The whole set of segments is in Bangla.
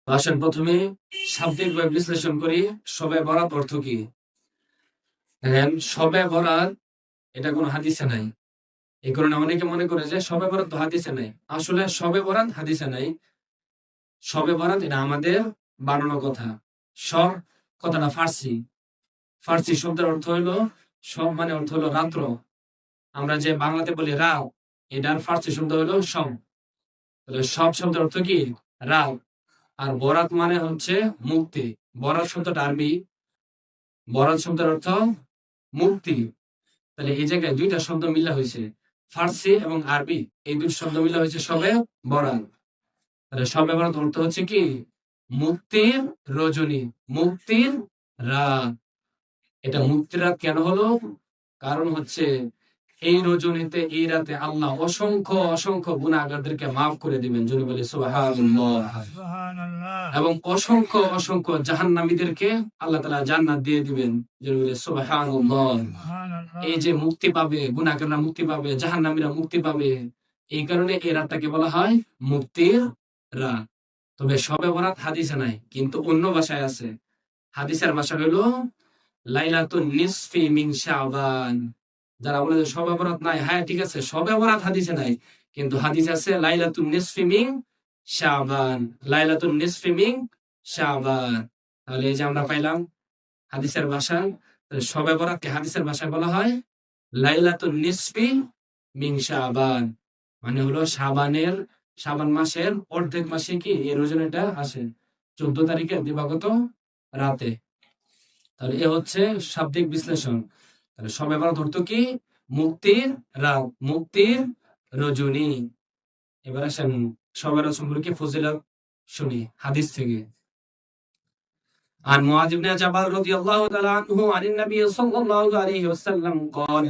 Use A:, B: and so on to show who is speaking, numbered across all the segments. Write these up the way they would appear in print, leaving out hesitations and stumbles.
A: আসেন প্রথমে শাব্দিকভাবে বিশ্লেষণ করি। শবে বরাত অর্থ কি? দেখেন, শবে বরাত এটা কোনো হাদিসে নাই। এই কারণে অনেকে মনে করে যে শবে বরাত তো হাদিসে নাই। আসলে শবে বরাত হাদিসে নাই। শবে বরাত এটা আমাদের বানানো কথা। সব কথাটা ফার্সি। ফার্সি শব্দের অর্থ হলো সব, মানে অর্থ হলো রাত্র। আমরা যে বাংলাতে বলি রাত, এটার ফার্সি শব্দ হলো সব। তাহলে সব শব্দের অর্থ কি? রাত। আর বরাত মানে হচ্ছে মুক্তি। বরাত শব্দটা আরবি। বরাত শব্দের অর্থ মুক্তি। তাহলে এই জায়গায় দুইটা শব্দ মিলা হয়েছে, ফার্সি এবং আরবি, এই দুই শব্দ মিলা হয়েছে শবে বরাত। তাহলে শবে বরাত অর্থ হচ্ছে কি? মুক্তির রজনী, মুক্তির রাত। এটা মুক্তির রাত কেন হলো? কারণ হচ্ছে এই রজনীতে, এই রাতে আল্লাহ অসংখ্য অসংখ্য গুনাহগারদেরকে মাফ করে দিবেন, যদি বলি সুবহানাল্লাহ। এবং অসংখ্য অসংখ্য জাহান্নামীদেরকে আল্লাহ তাআলা জান্নাত দিয়ে দিবেন, যদি বলি সুবহানাল্লাহ। এই যে মুক্তি পাবে, গুনাহগাররা মুক্তি পাবে, জাহান্নামীরা মুক্তি পাবে, এই কারণে এই রাতটাকে বলা হয় মুক্তির রাত। তবে শবে বরাত হাদিসে নাই, কিন্তু অন্য ভাষায় আছে। হাদিসের ভাষা হলো লাইলাতুন নিসফি মিন শাবান। যারা বলে যে শবে বরাত নাই, হ্যাঁ ঠিক আছে, শবে বরাত হাদিসে নাই, কিন্তু হাদিস আছে লাইলাতুন নিসফি মিন শাবান, লাইলাতুন নিসফি মিন শাবান। তাহলে এই যে আমরা পাইলাম হাদিসের ভাষা। শবে বরাতকে হাদিসের ভাষায় বলা হয় লাইলাতুন নিসফি মিন শাবান, মানে হলো শাবান মাসের অর্ধেক মাসে কি এই রজনীটা আসে, 14 তারিখে দিবাগত রাতে। তাহলে এ হচ্ছে শাব্দিক বিশ্লেষণ। তাহলে শবে বরাত অর্থ কি? মুক্তির রাত, মুক্তির রজনী। এবার আসেন শবে বরাত সম্পর্কে ফজিলত শুনি হাদিস থেকে। عن معاذ بن جبل رضي الله تعالى عنه عن النبي صلى الله عليه وسلم قال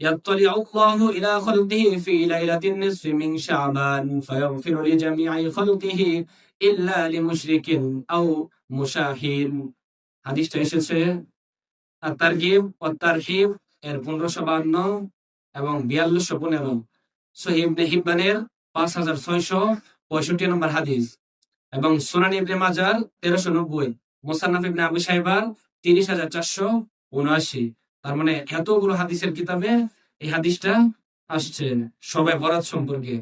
A: يطلع الله إلى خلقه في ليلة النصف من شعبان فيغفر لجميع خلقه إلا لمشرك أو مشاهد। হাদিসটা এসেছে তারগিব ও তারহিব এর 1552 এবং 4215, সহিহ ইবনে হিব্বানের 5665 নম্বর হাদিস, এবং সুনান ইবনে মাজার 1390, মুসান্নাফ ইবনে আবু শাইবার 30479। তার মানে এতগুলো হাদিসের কিতাবে এই হাদিসটা আসছে শবে বরাত সম্পর্কে।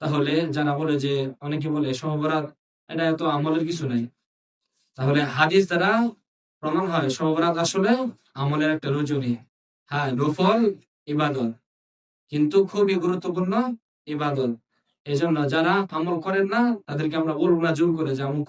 A: তাহলে যারা বলে যে, অনেকে বলে শবে বরাত এটা এত আমলের কিছু নাই, তাহলে হাদিস দ্বারা প্রমাণ হয় শবে বরাত আসলে আমলের একটা রজনী। হ্যাঁ, নফল ইবাদত, কিন্তু খুবই গুরুত্বপূর্ণ ইবাদত। এই জন্য যারা আমল করেন না তাদেরকে আমরা বলবো না জোর করে যে আমল